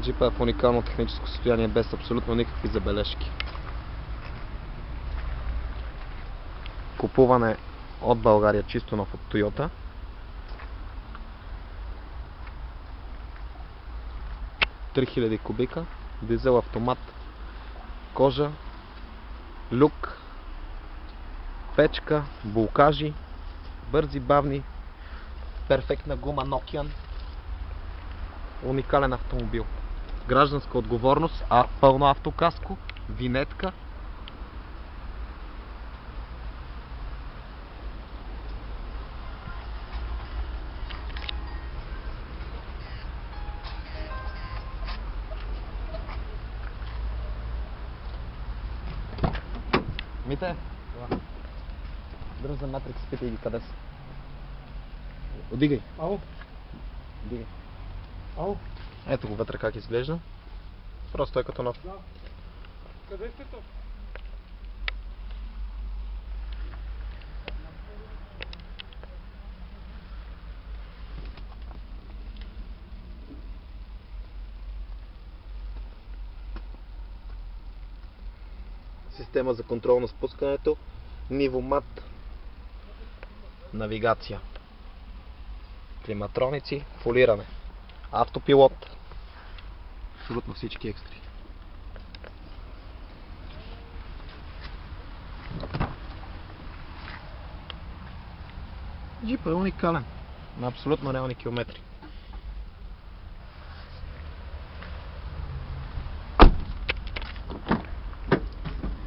Джипа е в уникално техническо състояние, без абсолютно никакви забележки. Купуване от България, чисто нов от Toyota. $3000 кубика, дизел автомат, кожа, люк, печка, булкажи, бързи, бавни, перфектна гума Nokian. Уникален автомобил. Гражданска отговорност, пълно автокаско, винетка. Мите? Дръж за Матрикс, питай ги къде са. Одигай. Ало? Одигай. Ало? Ето го вътре как изглежда. Просто е като нов. Да. Къде сте то? Система за контрол на спускането, нивомат, навигация, климатроници, фолиране, автопилот, абсолютно всички екстри. Джипът е уникален, на абсолютно реални километри.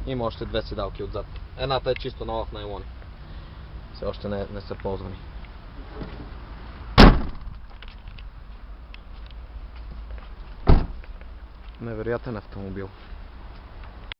Има още две седалки отзад. Едната е чисто нова в найлони. Все още не са ползвани. Невероятен автомобил.